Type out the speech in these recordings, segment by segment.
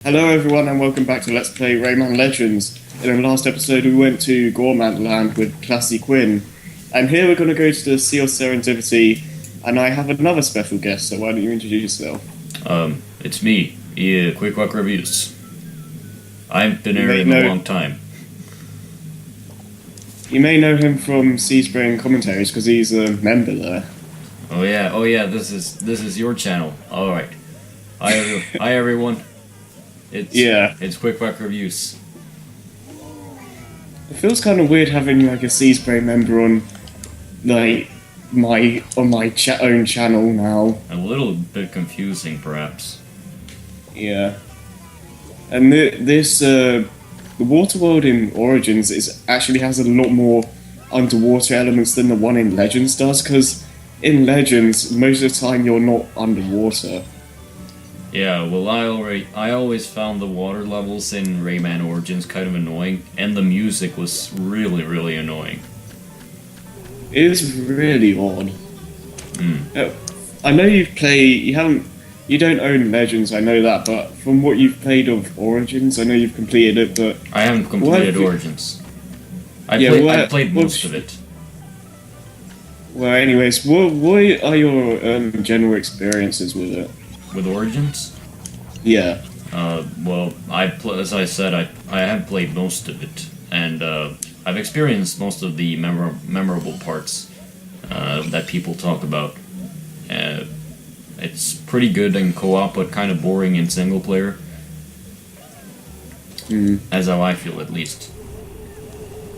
Hello everyone and welcome back to Let's Play Rayman Legends. In the last episode we went to Gormand Land with Classy Quinn, and here we're going to go to the Sea of Serendipity, and I have another special guest, so why don't you introduce yourself? It's me, QuickQuackReviews. I've been here in a long time. You may know him from Seaspring Commentaries because he's a member there. Oh yeah, this is your channel. Alright. Hi everyone. It's QuickQuackReviews. It feels kind of weird having like a Seaspring member on like my own channel now. A little bit confusing perhaps. Yeah. And the water world in Origins actually has a lot more underwater elements than the one in Legends does, because in Legends most of the time you're not underwater. Yeah, well I always found the water levels in Rayman Origins kind of annoying, and the music was really annoying. It is really odd. I know you don't own Legends, I know that, but from what you've played of Origins, I know you've completed it, but... I haven't completed Origins. I played most of it. Well, anyways, what are your general experiences with it? With Origins? Yeah. Well, as I said, I have played most of it, and I've experienced most of the memorable parts that people talk about. It's pretty good in co-op, but kind of boring in single player. As how I feel, at least.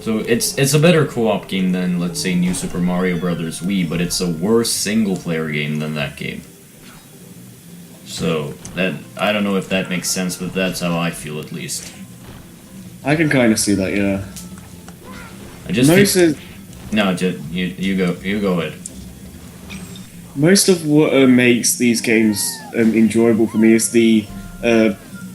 So it's a better co-op game than, let's say, New Super Mario Bros. Wii, but it's a worse single player game than that game. So I don't know if that makes sense, but that's how I feel, at least. I can kind of see that, yeah. You go ahead. Most of what makes these games enjoyable for me is the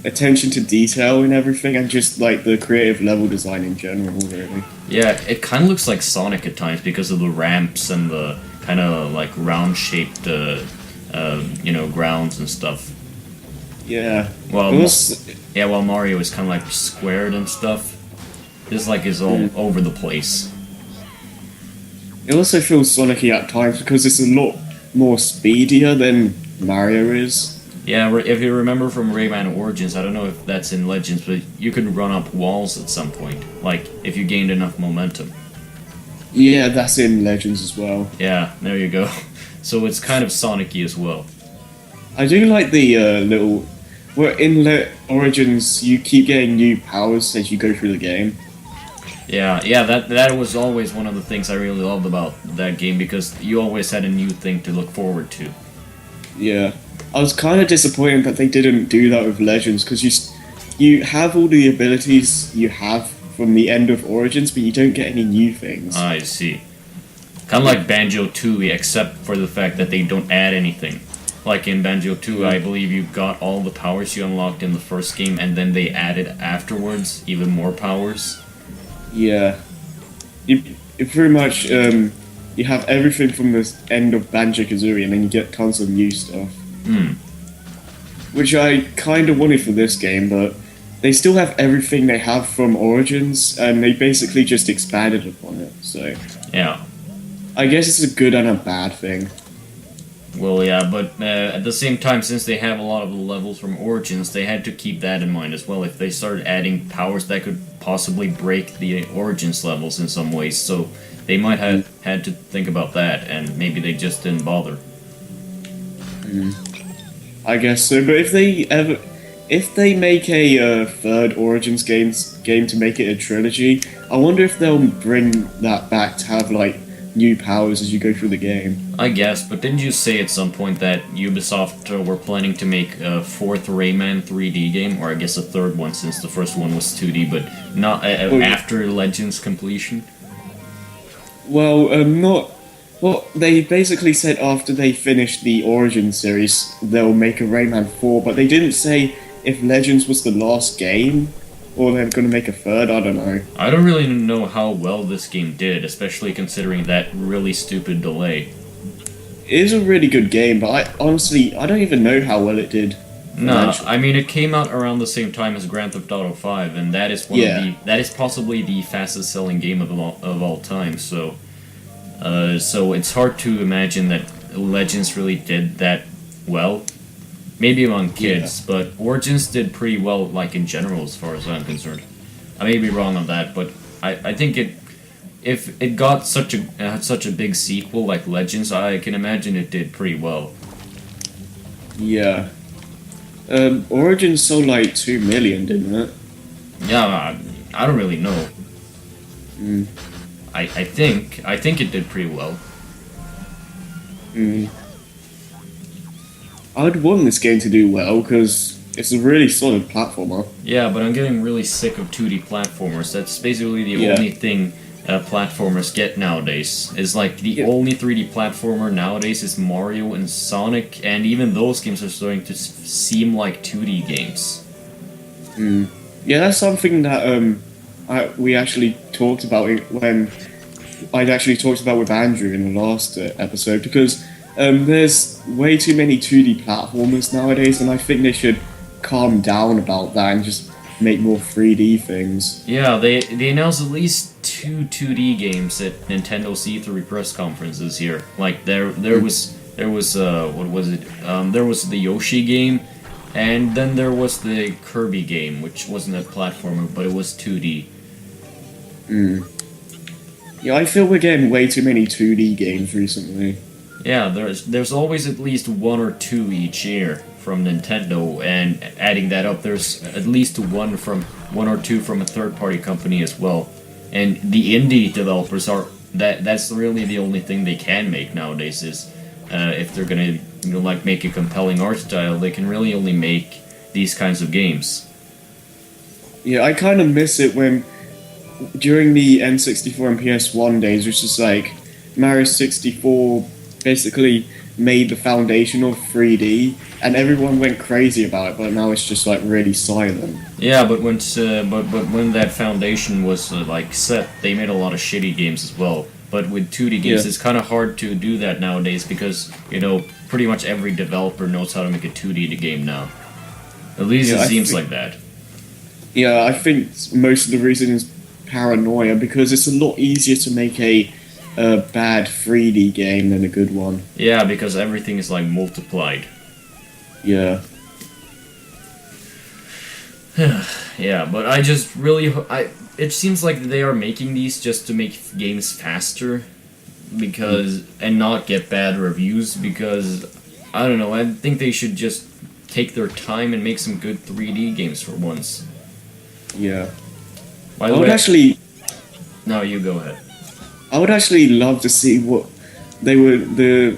attention to detail and everything, and just like the creative level design in general, really. Yeah, it kind of looks like Sonic at times because of the ramps and the kind of like round-shaped, grounds and stuff. Yeah. While Mario is kind of like squared and stuff. This is all over the place. It also feels Sonic-y at times because it's a lot more speedier than Mario is. Yeah, if you remember from Rayman Origins, I don't know if that's in Legends, but you could run up walls at some point, like if you gained enough momentum. Yeah, that's in Legends as well. Yeah, there you go. So it's kind of Sonic-y as well. I do like the in Origins you keep getting new powers as you go through the game. Yeah, that was always one of the things I really loved about that game, because you always had a new thing to look forward to. Yeah. I was kind of disappointed that they didn't do that with Legends, because you have all the abilities you have from the end of Origins, but you don't get any new things. I see. Kind of like Banjo-Tooie, except for the fact that they don't add anything. Like in Banjo-Tooie, I believe you got all the powers you unlocked in the first game, and then they added afterwards even more powers. Yeah. You pretty much, you have everything from the end of Banjo-Kazooie, and then you get tons of new stuff. Which I kind of wanted for this game, but they still have everything they have from Origins, and they basically just expanded upon it, so... Yeah. I guess it's a good and a bad thing. Well, yeah, but at the same time, since they have a lot of the levels from Origins, they had to keep that in mind as well. If they started adding powers that could possibly break the Origins levels in some ways, so they might have had to think about that, and maybe they just didn't bother. I guess so, but if they make a third Origins game to make it a trilogy, I wonder if they'll bring that back to have like new powers as you go through the game. I guess, but didn't you say at some point that Ubisoft were planning to make a fourth Rayman 3D game, or I guess a third one since the first one was 2D, but not after Legends completion? Well, not. Well, they basically said after they finished the Origin series, they'll make a Rayman 4, but they didn't say if Legends was the last game, or they're going to make a third, I don't know. I don't really know how well this game did, especially considering that really stupid delay. It is a really good game, but I don't even know how well it did. No, financially. I mean it came out around the same time as Grand Theft Auto 5, and that is that is possibly the fastest selling game of all time. So, so it's hard to imagine that Legends really did that well. Maybe among kids, but Origins did pretty well, like in general, as far as I'm concerned. I may be wrong on that, but I think if it got such a big sequel like Legends, I can imagine it did pretty well. Yeah. Origins sold like 2 million, didn't it? Yeah, I don't really know. Mm. I think it did pretty well. Mm. I'd want this game to do well because it's a really solid platformer. Yeah, but I'm getting really sick of 2D platformers. That's basically the only thing platformers get nowadays. Is like the only 3D platformer nowadays is Mario and Sonic, and even those games are starting to seem like 2D games. Mm. Yeah, that's something that we actually talked about when I'd actually talked about with Andrew in the last episode, because there's way too many 2D platformers nowadays, and I think they should calm down about that and just make more 3D things. Yeah, they announced at least 2D games at Nintendo's E3 press conferences here. Like there was what was it? There was the Yoshi game, and then there was the Kirby game, which wasn't a platformer, but it was 2D. Mm. Yeah, I feel we're getting way too many 2D games recently. Yeah, there's always at least one or two each year from Nintendo, and adding that up, there's at least one or two from a third-party company as well. And the indie developers that's really the only thing they can make nowadays is if they're gonna like make a compelling art style, they can really only make these kinds of games. Yeah, I kind of miss it when during the N64 and PS1 days, which is like Mario 64 basically made the foundation of 3D, and everyone went crazy about it. But now it's just like really silent. Yeah, but when that foundation was like set, they made a lot of shitty games as well. But with 2D games, it's kind of hard to do that nowadays because pretty much every developer knows how to make a 2D game now. At least it seems like that. Yeah, I think most of the reason is paranoia, because it's a lot easier to make a bad 3D game than a good one. Yeah, because everything is like multiplied. Yeah. Yeah, but I just really it seems like they are making these just to make games faster and not get bad reviews, because I don't know, I think they should just take their time and make some good 3D games for once. Yeah. By the way, no, you go ahead. I would actually love to see what the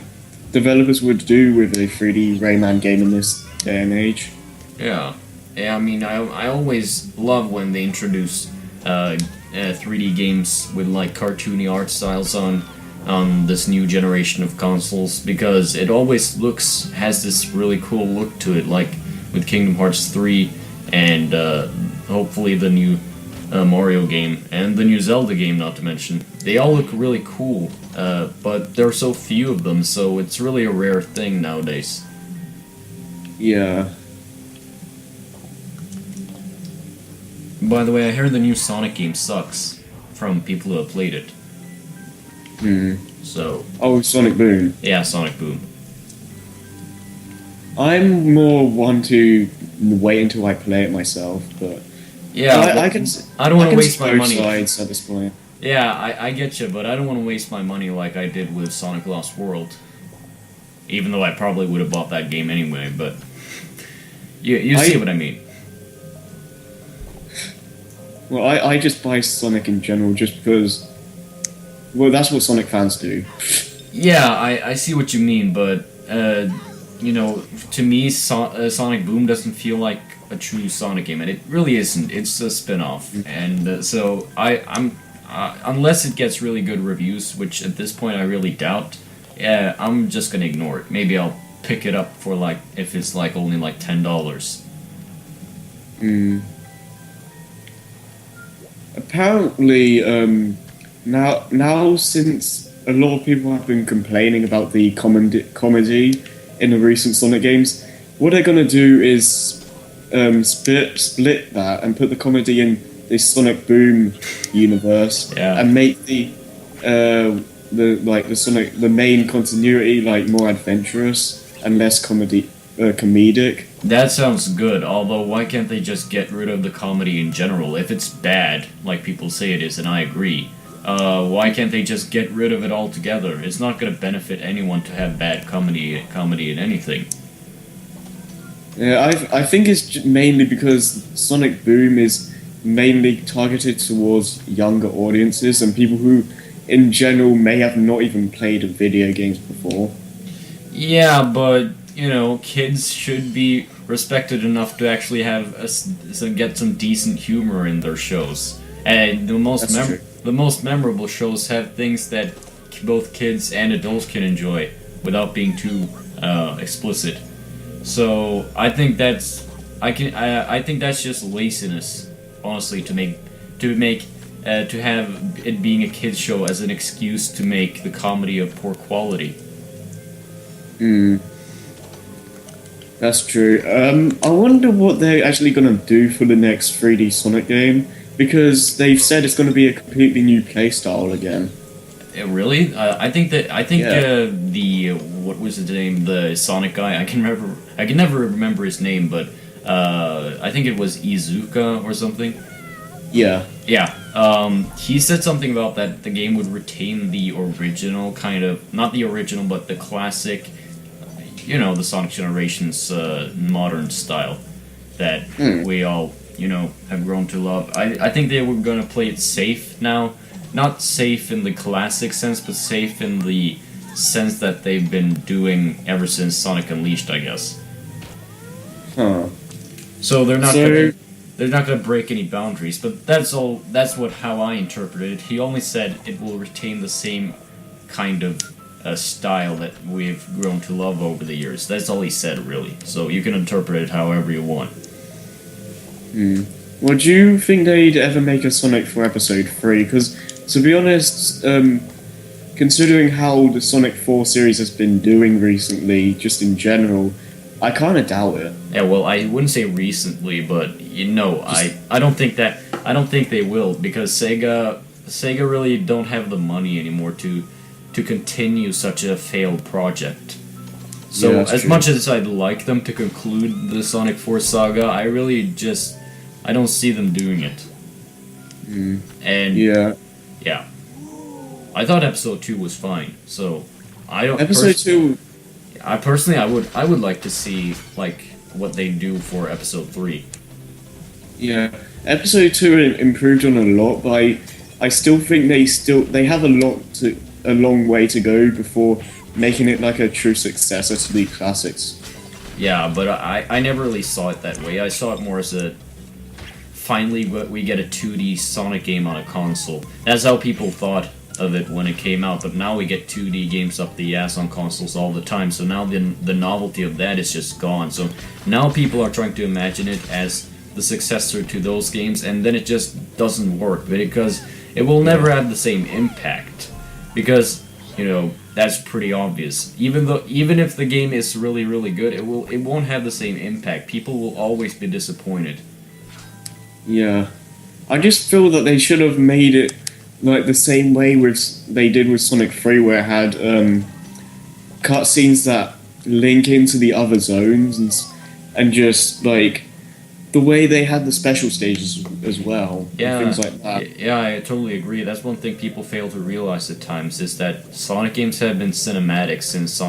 developers would do with a 3D Rayman game in this day and age. Yeah, I mean, I always love when they introduce 3D games with like cartoony art styles on this new generation of consoles, because it always has this really cool look to it, like with Kingdom Hearts 3 and hopefully the new Mario game and the new Zelda game, not to mention. They all look really cool, but there are so few of them, so it's really a rare thing nowadays. Yeah. By the way, I heard the new Sonic game sucks from people who have played it. So. Oh, Sonic Boom. Yeah, Sonic Boom. I'm more one to wait until I play it myself, but yeah, I don't want to waste my money. Sides at this point. Yeah, I get you, but I don't want to waste my money like I did with Sonic Lost World. Even though I probably would have bought that game anyway, but you see what I mean. Well, I just buy Sonic in general just because, well, that's what Sonic fans do. Yeah, I see what you mean, but to me, Sonic Boom doesn't feel like a true Sonic game, and it really isn't. It's a spin-off, and so I'm unless it gets really good reviews, which at this point I really doubt. Yeah, I'm just gonna ignore it. Maybe I'll pick it up for like if it's like only like $10. Apparently, now since a lot of people have been complaining about the comedy in the recent Sonic games, what they're gonna do is split that and put the comedy in this Sonic Boom universe Yeah. and make the main continuity like more adventurous and less comedic. That sounds good, although why can't they just get rid of the comedy in general? If it's bad, like people say it is, and I agree, why can't they just get rid of it altogether? It's not going to benefit anyone to have bad comedy in anything. Yeah, I think it's mainly because Sonic Boom is mainly targeted towards younger audiences and people who, in general, may have not even played video games before. Yeah, but you know, kids should be respected enough to actually get some decent humor in their shows. And the most memorable shows have things that both kids and adults can enjoy without being too explicit. So I think I think that's just laziness, honestly, to have it being a kids show as an excuse to make the comedy of poor quality. Hmm. That's true. I wonder what they're actually going to do for the next 3D Sonic game, because they've said it's going to be a completely new playstyle again. Really? I think Yeah. the what was his name? The Sonic guy. I can never remember his name, but I think it was Izuka or something. Yeah. Yeah. He said something about that the game would retain the original kind of, not the original, but the classic, you know, the Sonic Generations modern style that we all, you know, have grown to love. I think they were going to play it safe now. Not safe in the classic sense, but safe in the sense that they've been doing ever since Sonic Unleashed, I guess. Huh. So they're not So- gonna break any boundaries, but that's all. That's how I interpreted it. He only said it will retain the same kind of style that we've grown to love over the years. That's all he said, really. So you can interpret it however you want. Well, do you think they'd ever make a Sonic for Episode 3? Because, to be honest, considering how the Sonic 4 series has been doing recently, just in general, I kind of doubt it. Yeah, well, I wouldn't say recently, but you know, I don't think they will, because Sega really don't have the money anymore to continue such a failed project. So Yeah, that's as true. much as I'd like them to conclude the Sonic 4 saga, I don't see them doing it. And Yeah. yeah. I thought episode 2 was fine. So I don't Episode 2... I personally I would like to see like what they do for episode 3. Yeah, episode 2 improved on a lot, but I still think they have a long way to go before making it like a true successor to the classics. Yeah, but I never really saw it that way. I saw it more as a finally we get a 2D Sonic game on a console. That's how people thought of it when it came out, but now we get 2D games up the ass on consoles all the time, so now the novelty of that is just gone. So now people are trying to imagine it as the successor to those games, and then it just doesn't work, because it will never have the same impact, because, you know, that's pretty obvious. Even if the game is really, really good, it won't have the same impact. People will always be disappointed. Yeah, I just feel that they should have made it like the same way they did with Sonic 3, where it had cutscenes that link into the other zones, and just like the way they had the special stages as well, Yeah, and things like that. yeah, I totally agree. That's one thing people fail to realize at times, is that Sonic games have been cinematic since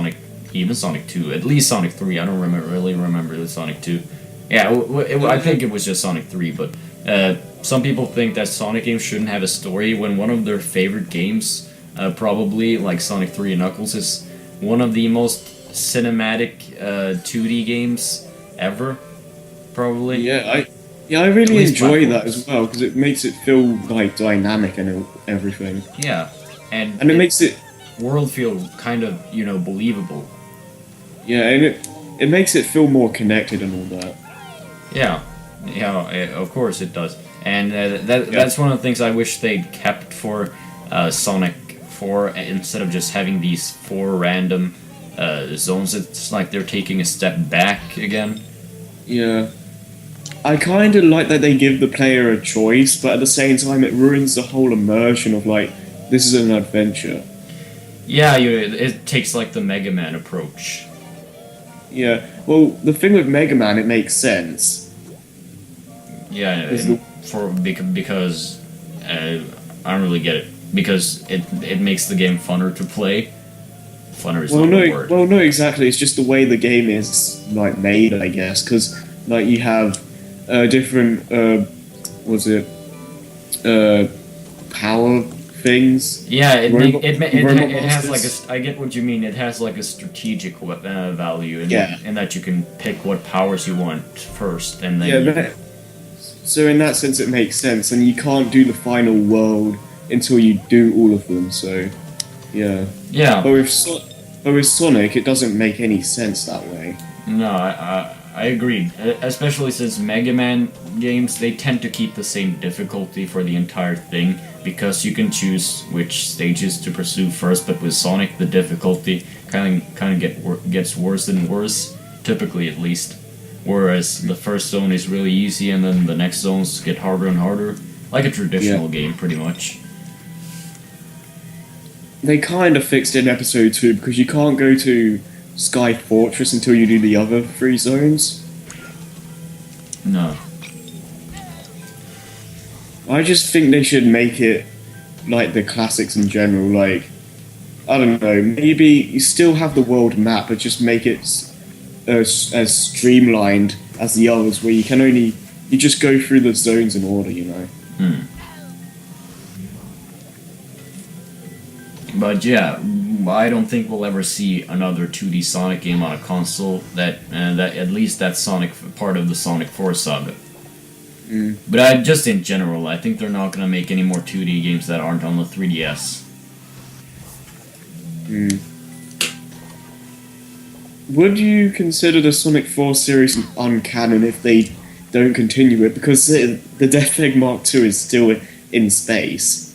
even Sonic 2, at least Sonic 3. I don't really remember the Sonic 2. Yeah, I think it was just Sonic 3, but some people think that Sonic games shouldn't have a story when one of their favorite games, probably like Sonic 3 and Knuckles, is one of the most cinematic 2D games ever, probably. Yeah, I really least enjoy that platforms. as well, because it makes it feel like dynamic and everything, Yeah, and and it makes it world feel kind of, you know, believable. it makes it feel more connected and all that. Yeah, of course it does. And that's one of the things I wish they'd kept for Sonic 4, instead of just having these 4 random zones, it's like they're taking a step back again. Yeah. I kind of like that they give the player a choice, but at the same time, it ruins the whole immersion of like, this is an adventure. Yeah, it takes like the Mega Man approach. Yeah. Well, the thing with Mega Man, it makes sense. Yeah, because I don't really get it. Because it makes the game funner to play. Funner is not a word. Well, no, exactly. It's just the way the game is like made, I guess, because like you have different power things. Yeah, it has like I get what you mean. It has like a strategic value in that you can pick what powers you want first, and then so in that sense it makes sense, and you can't do the final world until you do all of them. So yeah. But with Sonic, it doesn't make any sense that way. No, I agree. Especially since Mega Man games, they tend to keep the same difficulty for the entire thing, because you can choose which stages to pursue first, but with Sonic, the difficulty kind of gets worse and worse, typically at least. Whereas the first zone is really easy, and then the next zones get harder and harder. Like a traditional game, pretty much. They kind of fixed it in episode 2, because you can't go to Sky Fortress until you do the other 3 zones. No. I just think they should make it like the classics in general. Like, I don't know, maybe you still have the world map, but just make it as streamlined as the others, where you just go through the zones in order, you know. But yeah, I don't think we'll ever see another 2D Sonic game on a console that at least that's Sonic part of the Sonic 4 saga. But just in general, I think they're not going to make any more 2D games that aren't on the 3DS. Would you consider the Sonic 4 series uncanon if they don't continue it? Because the Death Egg Mark II is still in space.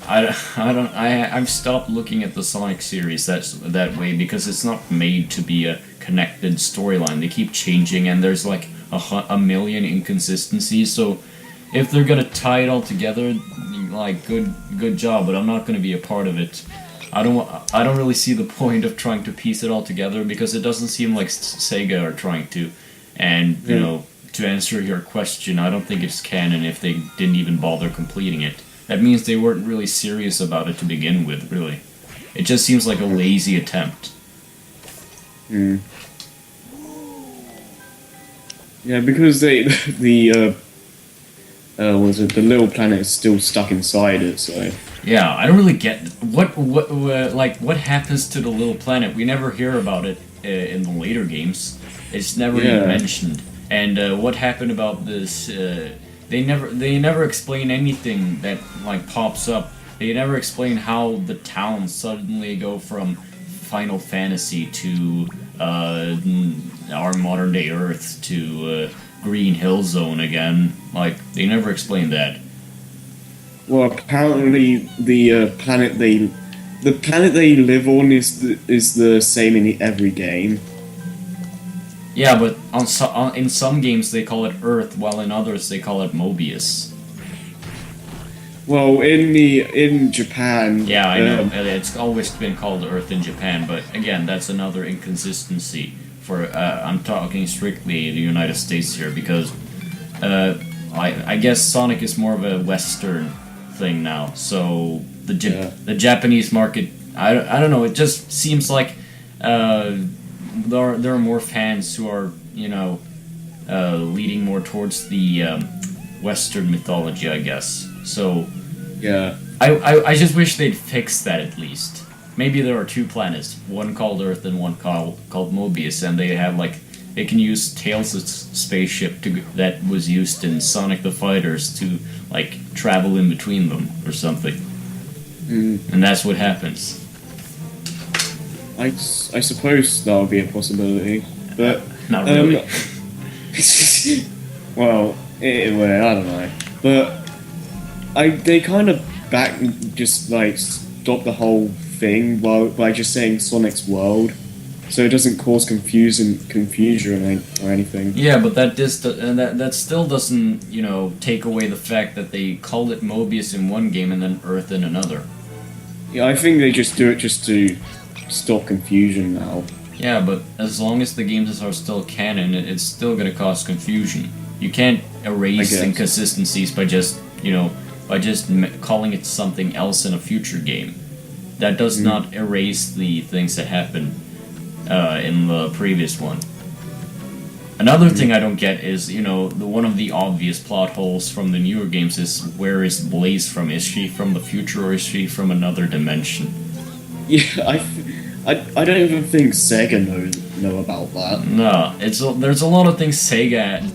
I've stopped looking at the Sonic series that way, because it's not made to be a connected storyline. They keep changing, and there's like a million inconsistencies. So if they're gonna tie it all together, like good job. But I'm not gonna be a part of it. I don't really see the point of trying to piece it all together, because it doesn't seem like Sega are trying to. And you know, to answer your question, I don't think it's canon if they didn't even bother completing it. That means they weren't really serious about it to begin with, really. It just seems like a lazy attempt. Yeah, because the little planet is still stuck inside it, so... Yeah, I don't really get what happens to the little planet. We never hear about it in the later games. It's never even mentioned. And what happened about this... They never explain anything that like pops up. They never explain how the towns suddenly go from Final Fantasy to our modern day Earth to Green Hill Zone again. Like, they never explain that. Well, apparently the planet they live on is the same in every game. Yeah, but in some games they call it Earth, while in others they call it Mobius. Well, in Japan... Yeah, I know. It's always been called Earth in Japan, but again, that's another inconsistency. I'm talking strictly the United States here, because I guess Sonic is more of a Western thing now, so the Japanese market... I don't know, it just seems like... There are more fans who are, leading more towards the Western mythology, I guess. So, yeah, I just wish they'd fix that at least. Maybe there are 2 planets, one called Earth and one called Mobius, and they have they can use Tails' spaceship that was used in Sonic the Fighters to travel in between them or something. And that's what happens. I suppose that would be a possibility, but... Not really. Well, I don't know. But they kind of stop the whole thing by just saying Sonic's World, so it doesn't cause confusion or anything. Yeah, but that still doesn't, take away the fact that they called it Mobius in one game and then Earth in another. Yeah, I think they just do it just to stop confusion now. Yeah, but as long as the games are still canon, it's still gonna cause confusion. You can't erase inconsistencies by just, calling it something else in a future game. That does not erase the things that happened in the previous one. Another thing I don't get is, one of the obvious plot holes from the newer games is, where is Blaze from? Is she from the future or is she from another dimension? Yeah, I don't even think Sega know about that. No, there's a lot of things Sega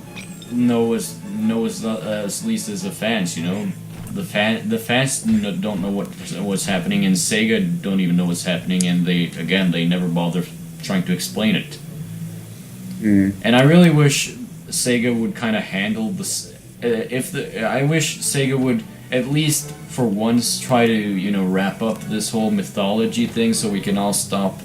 knows at least as the fans, The fans don't know what's happening, and Sega don't even know what's happening, and they never bother trying to explain it. And I really wish Sega would kind of handle this. I wish Sega would at least for once try to wrap up this whole mythology thing, so we can all stop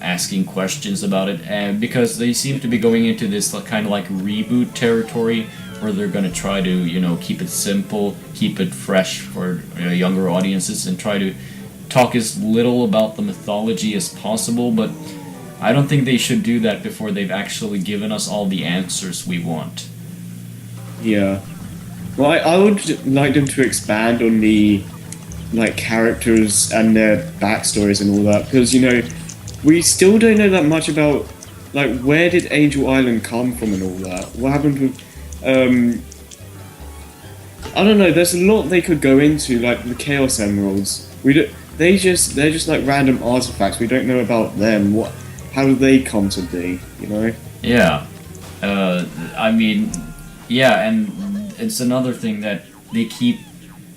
asking questions about it, and because they seem to be going into this kind of like reboot territory where they're going to try to keep it simple, keep it fresh for younger audiences, and try to talk as little about the mythology as possible. But I don't think they should do that before they've actually given us all the answers we want. Yeah. Well, I would like them to expand on the characters and their backstories and all that, because we still don't know that much about where did Angel Island come from and all that. What happened with I don't know. There's a lot they could go into, like the Chaos Emeralds. They're just random artifacts. We don't know about them. How do they come to be? Yeah. I mean, yeah, and it's another thing that they keep.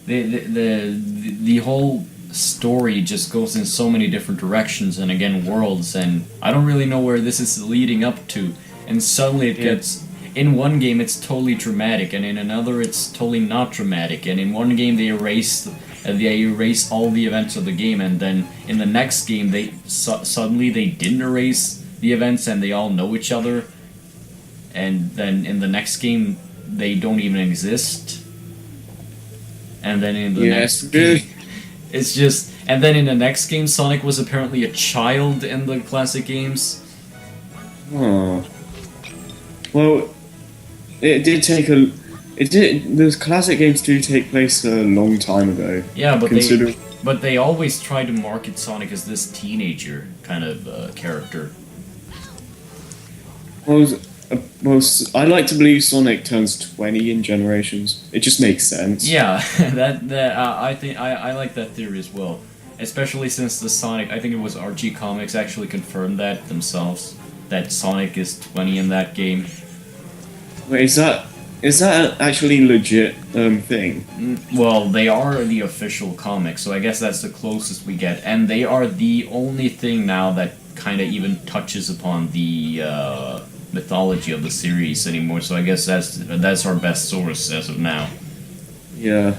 The whole story just goes in so many different directions, and again worlds, and I don't really know where this is leading up to. And suddenly it gets. In one game it's totally dramatic, and in another it's totally not dramatic. And in one game they erase all the events of the game, and then in the next game suddenly they didn't erase the events and they all know each other. And then in the next game they don't even exist. And then in the next game, it's just. And then in the next game, Sonic was apparently a child in the classic games. Oh. Well, those classic games do take place a long time ago. Yeah, but they always try to market Sonic as this teenager kind of character. Well, I like to believe Sonic turns 20 in Generations. It just makes sense. Yeah, I think I like that theory as well. Especially since the Sonic, I think it was Archie Comics actually confirmed that themselves, that Sonic is 20 in that game. Wait, is that actually legit thing? Well, they are the official comics, so I guess that's the closest we get, and they are the only thing now that kind of even touches upon the mythology of the series anymore. So I guess that's our best source as of now. Yeah,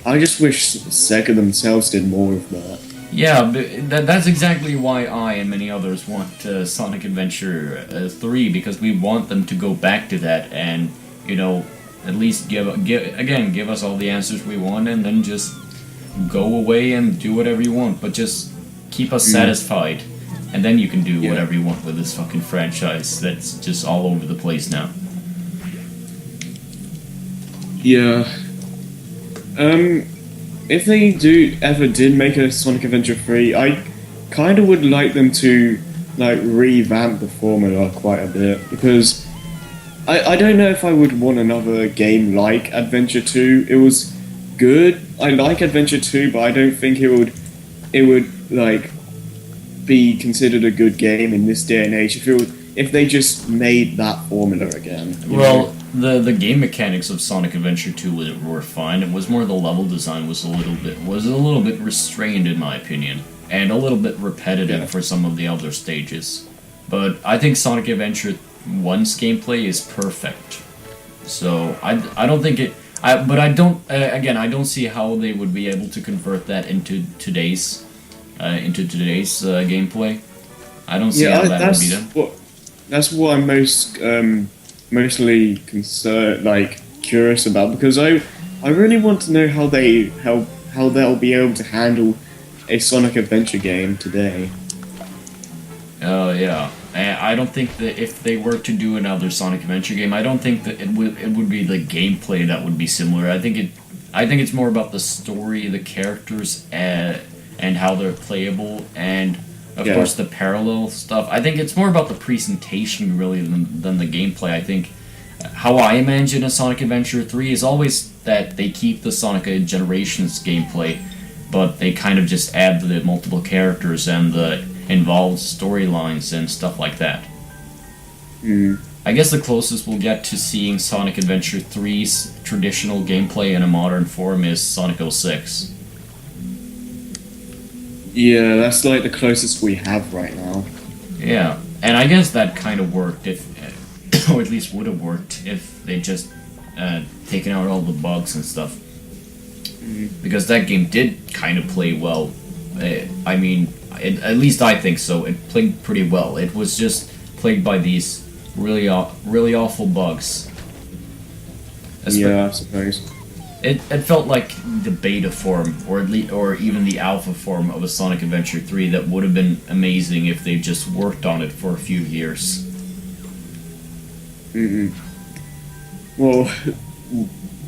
I just wish Sega themselves did more of that. Yeah, but that's exactly why I and many others want Sonic Adventure 3, because we want them to go back to that and, at least give us all the answers we want, and then just go away and do whatever you want, but just keep us satisfied, and then you can do whatever you want with this fucking franchise that's just all over the place now. Yeah. If they did make a Sonic Adventure 3, I kind of would like them to revamp the formula quite a bit, because I don't know if I would want another game like Adventure 2. It was good. I like Adventure 2, but I don't think it would be considered a good game in this day and age if they just made that formula again. Well, the game mechanics of Sonic Adventure 2 were fine. It was more the level design was a little bit restrained in my opinion, and a little bit repetitive for some of the other stages. But I think Sonic Adventure 1's gameplay is perfect. So I don't think But I don't. Again, I don't see how they would be able to convert that into today's gameplay. I don't see how that would be done. That's what I'm mostly concerned, like curious about, because I really want to know how they'll be able to handle a Sonic Adventure game today. Oh yeah, I don't think that if they were to do another Sonic Adventure game, I don't think that it would be the gameplay that would be similar. I think it's more about the story, the characters, and how they're playable, and of course the parallel stuff. I think it's more about the presentation really than the gameplay. I think how I imagine a Sonic Adventure 3 is always that they keep the Sonic Generations gameplay, but they kind of just add the multiple characters and the involved storylines and stuff like that. I guess the closest we'll get to seeing Sonic Adventure 3's traditional gameplay in a modern form is Sonic 06. Yeah, that's like the closest we have right now. Yeah, and I guess that kind of worked if, or at least would have worked if they just taken out all the bugs and stuff. Because that game did kind of play well. I mean, at least I think so. It played pretty well. It was just plagued by these really awful bugs. Yeah, I suppose. It felt like the beta form, or even the alpha form of a Sonic Adventure 3 that would have been amazing if they just worked on it for a few years. Well,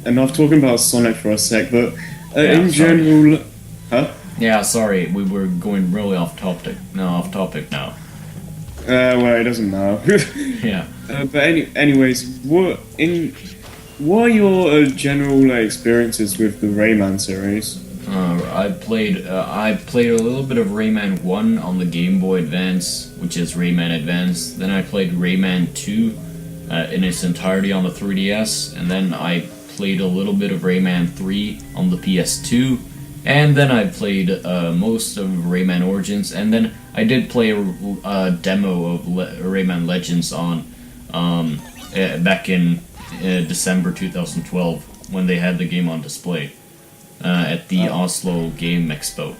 enough talking about Sonic for a sec, but in sorry. general... Huh? Yeah, sorry, we were going really off topic now. Well, it doesn't matter. Yeah. But anyways, what are your general experiences with the Rayman series? I played a little bit of Rayman 1 on the Game Boy Advance, which is Rayman Advance. Then I played Rayman 2 in its entirety on the 3DS, and then I played a little bit of Rayman 3 on the PS2, and then I played most of Rayman Origins, and then I did play a demo of Rayman Legends on back in December 2012 when they had the game on display at the Oslo Game Expo.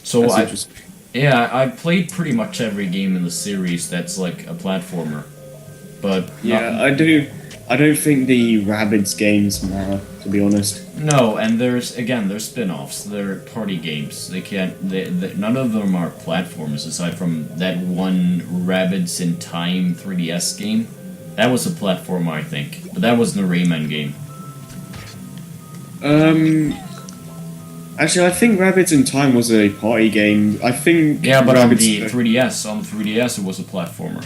So I played pretty much every game in the series that's like a platformer, but I don't think the Rabbids games matter, to be honest. No, and there's spin-offs. They're party games. None of them are platformers aside from that one Rabbids in Time 3DS game. That was a platformer, I think, but that wasn't a Rayman game. Actually, I think Rabbids in Time was a party game. I think... Yeah, but on the 3DS, it was a platformer.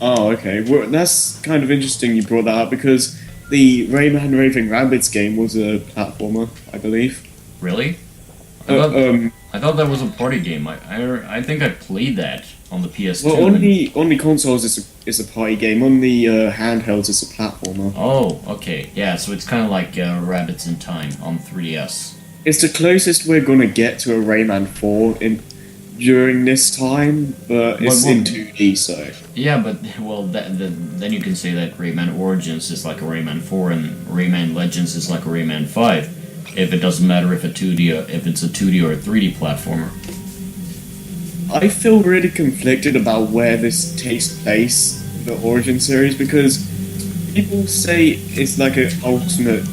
Oh, okay. Well, that's kind of interesting you brought that up, because the Rayman Raving Rabbids game was a platformer, I believe. Really? I thought that was a party game. I think I played that on the PS2. Well, on the consoles it's a party game. On the handhelds it's a platformer. Oh, okay. Yeah, so it's kind of like Rabbids in Time on 3DS. It's the closest we're gonna get to a Rayman 4 during this time, but it's in 2D, so... Yeah, but, well, then you can say that Rayman Origins is like a Rayman 4 and Rayman Legends is like a Rayman 5, if it doesn't matter if it's a 2D or a 3D platformer. I feel really conflicted about where this takes place, the Origin series, because people say it's like an alternate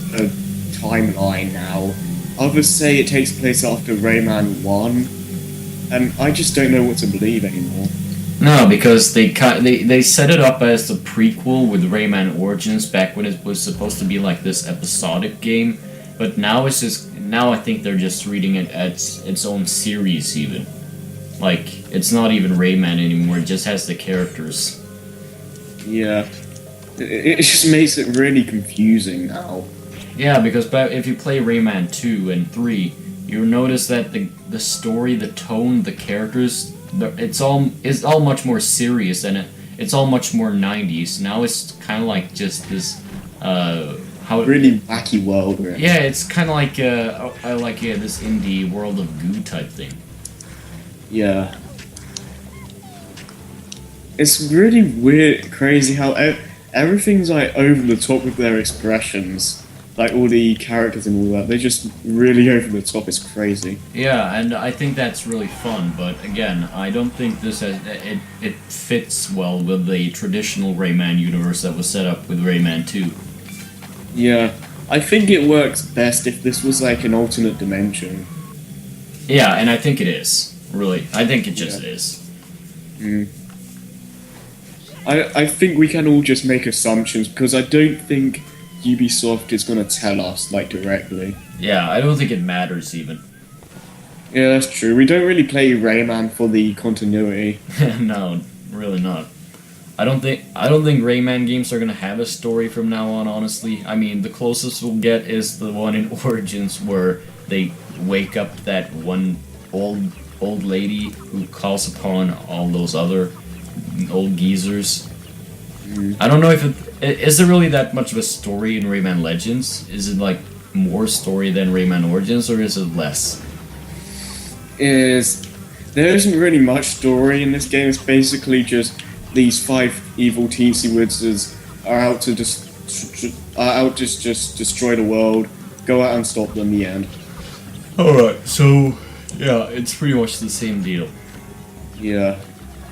timeline now. Others say it takes place after Rayman 1. And I just don't know what to believe anymore. No, because they set it up as the prequel with Rayman Origins back when it was supposed to be like this episodic game, but now I think they're just reading it as its own series even. Like, it's not even Rayman anymore, it just has the characters. Yeah. It just makes it really confusing now. Yeah, because if you play Rayman 2 and 3, you'll notice that the story, the tone, the characters, it's all much more serious, and it's all much more 90s. Now it's kind of like just this really wacky world. Really. Yeah, it's kind of like this indie World of Goo type thing. Yeah. It's really weird, crazy how everything's like over the top with their expressions. Like all the characters and all that, they're just really over the top. It's crazy. Yeah, and I think that's really fun. But again, I don't think this has it fits well with the traditional Rayman universe that was set up with Rayman 2. Yeah, I think it works best if this was like an alternate dimension. Yeah, and I think it is. Really, I think it just is. Mm. I think we can all just make assumptions because I don't think Ubisoft is going to tell us like directly. Yeah, I don't think it matters even. Yeah, that's true. We don't really play Rayman for the continuity. No, really not. I don't think Rayman games are gonna have a story from now on. Honestly, I mean, the closest we'll get is the one in Origins where they wake up that one old lady who calls upon all those other old geezers. I don't know if is there really that much of a story in Rayman Legends? Is it like more story than Rayman Origins, or is it less? There isn't really much story in this game. It's basically just these 5 evil teensy wizards are out to just destroy the world, go out and stop them. The end. Alright, so yeah, it's pretty much the same deal. Yeah.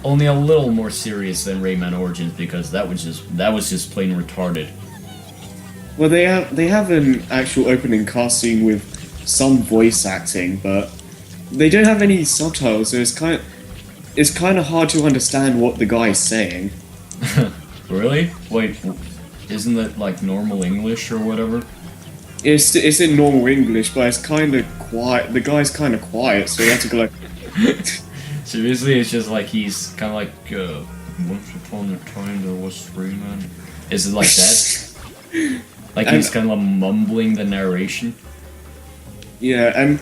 Only a little more serious than Rayman Origins because that was just plain retarded. Well, they have an actual opening cutscene with some voice acting, but they don't have any subtitles, so it's kind of hard to understand what the guy's saying. Really? Wait, isn't that like normal English or whatever? It's in normal English, but it's kind of quiet. The guy's kind of quiet, so you have to go like. So basically, it's just like he's kind of like once upon a time there was Rayman. Is it like that? Like he's kind of mumbling the narration. Yeah, and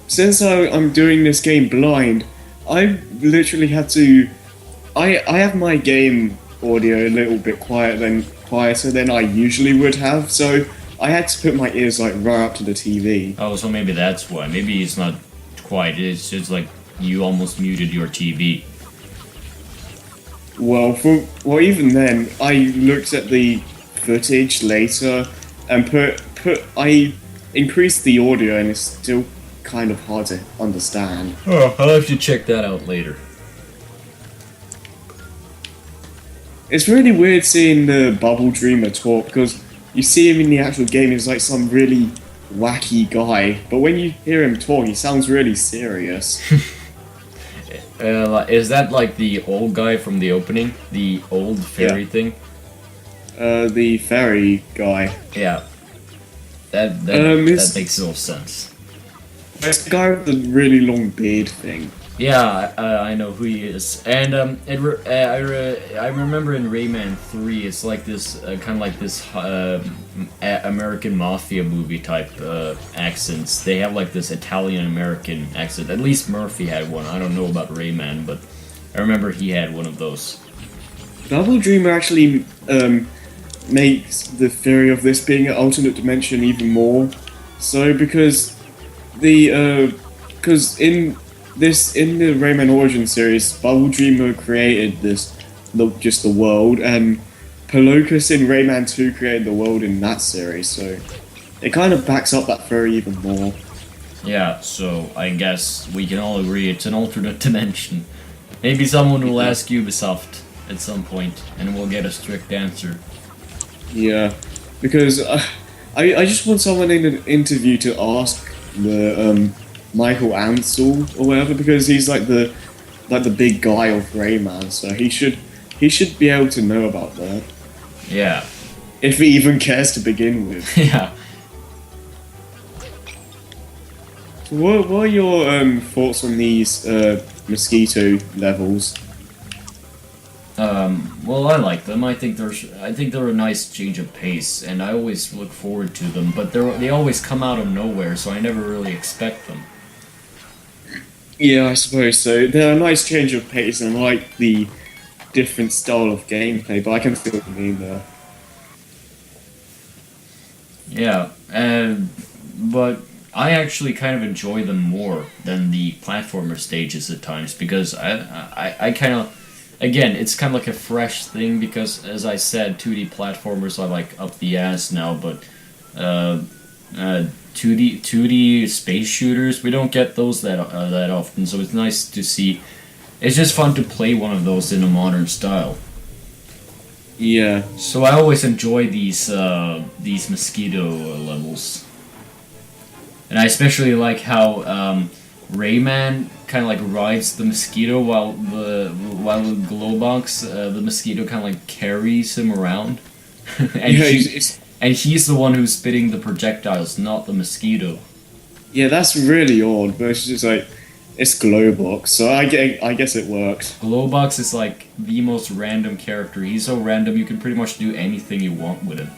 since I'm doing this game blind, I literally had to. I have my game audio a little bit quieter than I usually would have, so I had to put my ears like right up to the TV. Oh, so maybe that's why. Maybe it's not quiet. It's just like you almost muted your TV. Well, even then, I looked at the footage later and I increased the audio, and it's still kind of hard to understand. Oh, I'll have to check that out later. It's really weird seeing the Bubble Dreamer talk because you see him in the actual game, he's like some really wacky guy, but when you hear him talk, he sounds really serious. Is that like the old guy from the opening? The old fairy thing? The fairy guy. Yeah. That makes no sense. It's the guy with the really long beard thing. Yeah, I know who he is, and I remember in Rayman 3, it's like this kind of like this American mafia movie type accents. They have like this Italian American accent. At least Murphy had one. I don't know about Rayman, but I remember he had one of those. Double Dreamer actually makes the theory of this being an alternate dimension even more so because in the Rayman Origin series, Bubble Dreamer created just the world, and Pelocus in Rayman 2 created the world in that series, so it kind of backs up that theory even more. Yeah, so I guess we can all agree it's an alternate dimension. Maybe someone will ask Ubisoft at some point, and we'll get a strict answer. Yeah, because I just want someone in an interview to ask the Michael Ansel or whatever, because he's like the big guy of Rayman, so he should be able to know about that. Yeah. If he even cares to begin with. Yeah. What are your thoughts on these mosquito levels? Well, I like them. I think they're a nice change of pace, and I always look forward to them. But they always come out of nowhere, so I never really expect them. Yeah, I suppose so. They're a nice change of pace, and I like the different style of gameplay. But I can see what you mean there. Yeah, but I actually kind of enjoy them more than the platformer stages at times because I kind of again, it's kind of like a fresh thing because, as I said, 2D platformers are like up the ass now, but 2D space shooters, we don't get those that often, so it's nice to see. It's just fun to play one of those in a modern style. Yeah. So I always enjoy these mosquito levels, and I especially like how Rayman kind of like rides the mosquito while the Glowbox, the mosquito kind of like carries him around, and and he's the one who's spitting the projectiles, not the mosquito. Yeah, that's really odd, but it's just like it's Glowbox, so I guess it works. Glowbox is like the most random character. He's so random you can pretty much do anything you want with him.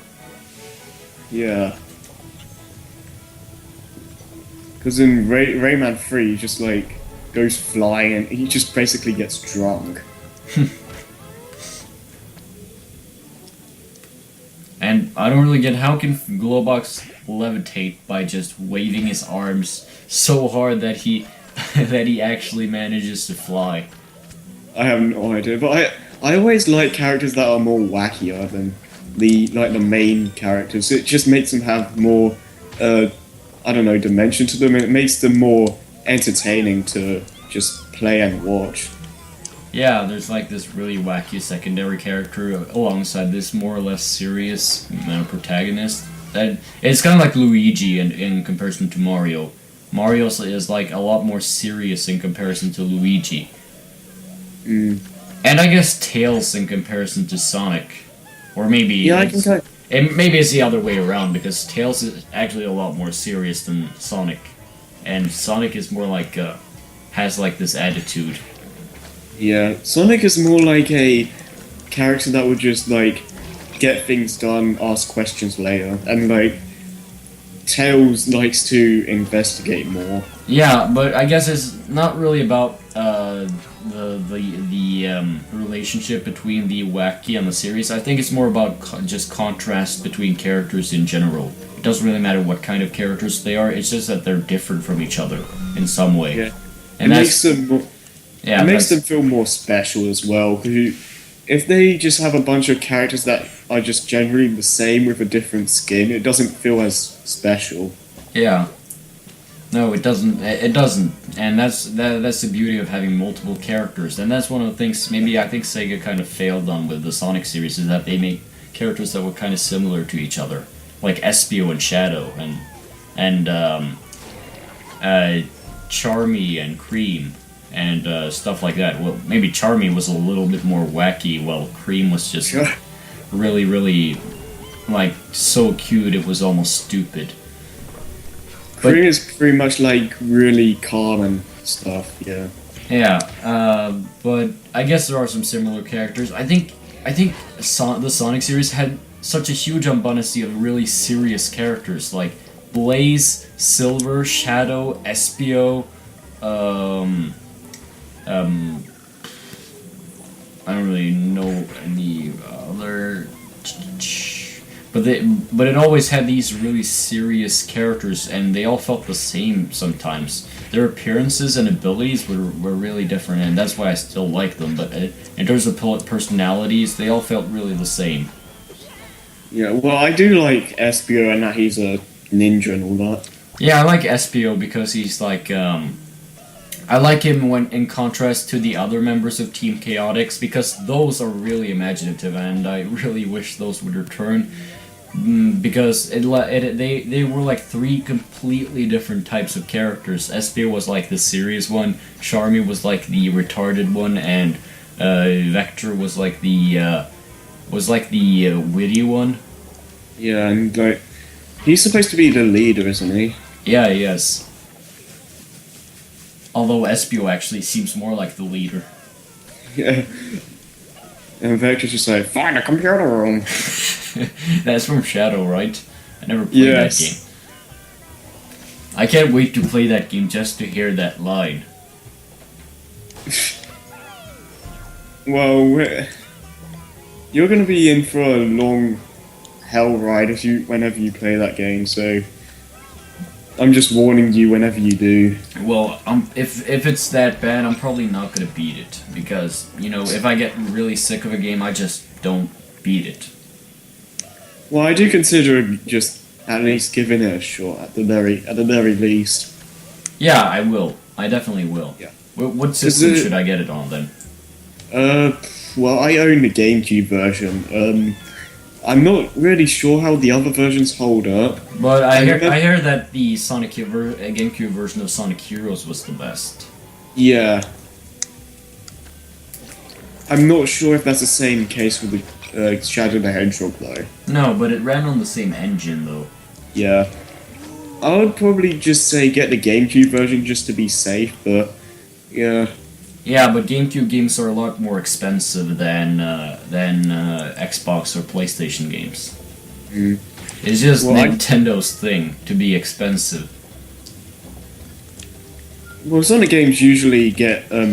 Yeah. Because in Rayman 3, he just like goes flying and he just basically gets drunk. And I don't really get how can Glowbox levitate by just waving his arms so hard that he that he actually manages to fly. I have no idea, but I always like characters that are more wackier than the main characters. It just makes them have more I don't know, dimension to them. It makes them more entertaining to just play and watch. Yeah, there's like this really wacky secondary character alongside this more or less serious protagonist. That it's kind of like Luigi in comparison to Mario. Mario is like a lot more serious in comparison to Luigi. Mm. And I guess Tails in comparison to Sonic. Or maybe Yeah, maybe it's the other way around because Tails is actually a lot more serious than Sonic. And Sonic is more like has like this attitude. Yeah, Sonic is more like a character that would just like get things done, ask questions later, and like Tails likes to investigate more. Yeah, but I guess it's not really about the relationship between the wacky and the serious. I think it's more about just contrast between characters in general. It doesn't really matter what kind of characters they are. It's just that they're different from each other in some way. Yeah, And it makes them more, yeah, it makes them feel more special as well. Because if they just have a bunch of characters that are just generally the same with a different skin, it doesn't feel as special. Yeah. No, it doesn't. It doesn't, and that's the beauty of having multiple characters, and that's one of the things maybe I think Sega kind of failed on with the Sonic series is that they make characters that were kind of similar to each other, like Espio and Shadow, and Charmy and Cream, and stuff like that. Well, maybe Charmy was a little bit more wacky, while Cream was just really, really like so cute it was almost stupid. Cream is pretty much like really calm and stuff, yeah. Yeah, but I guess there are some similar characters. I think the Sonic series had such a huge abundance of really serious characters like Blaze, Silver, Shadow, Espio, I don't really know any other. But it always had these really serious characters, and they all felt the same sometimes. Their appearances and abilities were really different, and that's why I still like them. But in terms of personalities, they all felt really the same. Yeah, well, I do like Espio and that he's a ninja and all that. Yeah, I like Espio because he's like, I like him when in contrast to the other members of Team Chaotix, because those are really imaginative, and I really wish those would return. Because they were like three completely different types of characters. Espio was like the serious one, Charmy was like the retarded one, and Vector was like the witty one. Yeah, and like he's supposed to be the leader, isn't he? Yeah, yes. Although Espio actually seems more like the leader. Yeah. And Vector's just like, find a computer room. That's from Shadow, right? I never played that game. I can't wait to play that game just to hear that line. Well, you're gonna be in for a long hell ride whenever you play that game. So I'm just warning you whenever you do. Well, if it's that bad, I'm probably not gonna beat it because if I get really sick of a game, I just don't beat it. Well, I do consider just at least giving it a shot at the very least. Yeah, I will. I definitely will. Yeah. What system should I get it on then? Well, I own the GameCube version. I'm not really sure how the other versions hold up. But I hear that the GameCube version of Sonic Heroes was the best. Yeah. I'm not sure if that's the same case with the Shadow the Hedgehog though. No, but it ran on the same engine though. Yeah. I would probably just say get the GameCube version just to be safe, but yeah. Yeah, but GameCube games are a lot more expensive than Xbox or PlayStation games. Mm. It's just Nintendo's thing to be expensive. Well, Sonic games usually get a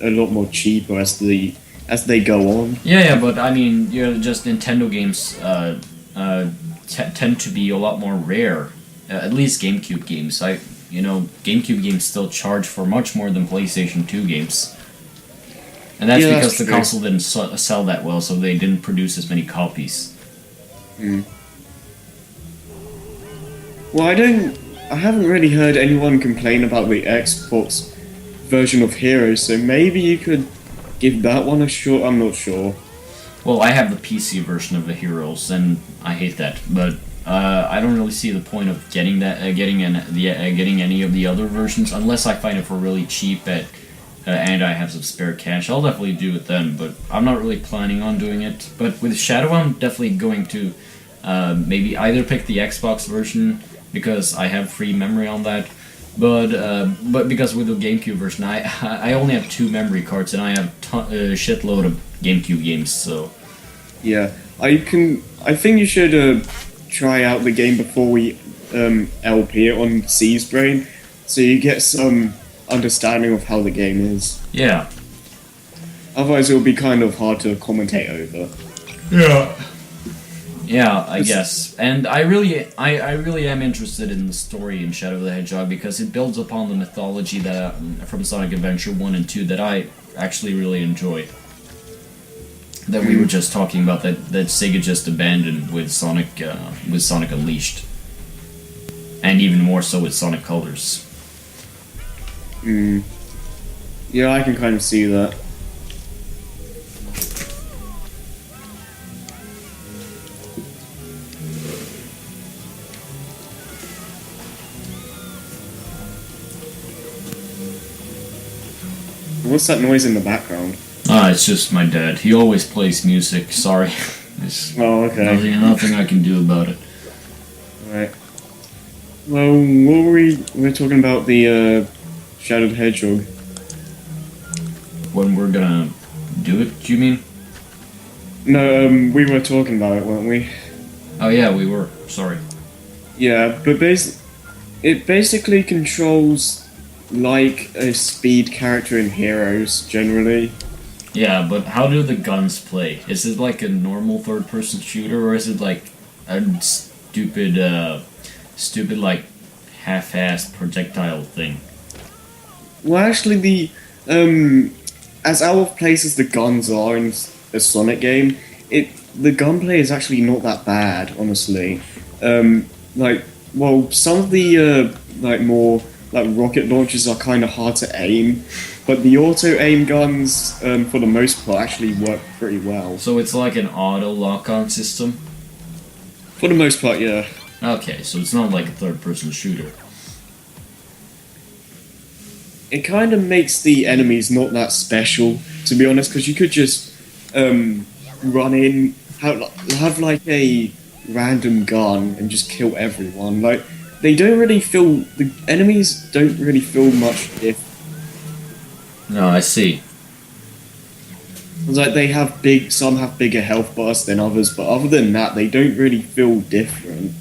lot more cheaper as they go on. Yeah, but I mean, just Nintendo games tend to be a lot more rare. At least GameCube games. GameCube games still charge for much more than PlayStation 2 games. And that's because the console didn't sell that well, so they didn't produce as many copies. Hmm. Well, I haven't really heard anyone complain about the Xbox version of Heroes, so maybe you could give that one a shot. I'm not sure. Well, I have the PC version of the Heroes, and I hate that, but I don't really see the point of getting any of the other versions unless I find it for really cheap and I have some spare cash. I'll definitely do it then, but I'm not really planning on doing it. But with Shadow, I'm definitely going to maybe either pick the Xbox version because I have free memory on that, but because with the GameCube version, I only have 2 memory cards and I have a shitload of GameCube games. So yeah, I think you should try out the game before we LP it on C's Brain, so you get some understanding of how the game is. Yeah. Otherwise, it will be kind of hard to commentate over. Yeah. Yeah, I guess. And I really am interested in the story in Shadow the Hedgehog because it builds upon the mythology that from Sonic Adventure 1 and 2 that I actually really enjoy. That we were just talking about that Sega just abandoned with Sonic Unleashed. And even more so with Sonic Colors. Yeah, I can kind of see that. What's that noise in the background? It's just my dad. He always plays music. Sorry. Oh, okay. Nothing I can do about it. Right. Well, what were we talking about the Shadow the Hedgehog? When we're gonna do it, do you mean? No, we were talking about it, weren't we? Oh yeah, we were. Sorry. Yeah, but it basically controls like a speed character in Heroes, generally. Yeah, but how do the guns play? Is it like a normal third-person shooter, or is it like a stupid like half-assed projectile thing? Well, actually, as out of place as the guns are in a Sonic game, the gunplay is actually not that bad, honestly. Some of the more rocket launchers are kind of hard to aim, but the auto-aim guns, for the most part, actually work pretty well. So it's like an auto lock-on system? For the most part, yeah. Okay, so it's not like a third-person shooter. It kind of makes the enemies not that special, to be honest, because you could just run in, have like a random gun and just kill everyone. Like, the enemies don't really feel much different. No, I see. It's like some have bigger health bars than others, but other than that, they don't really feel different.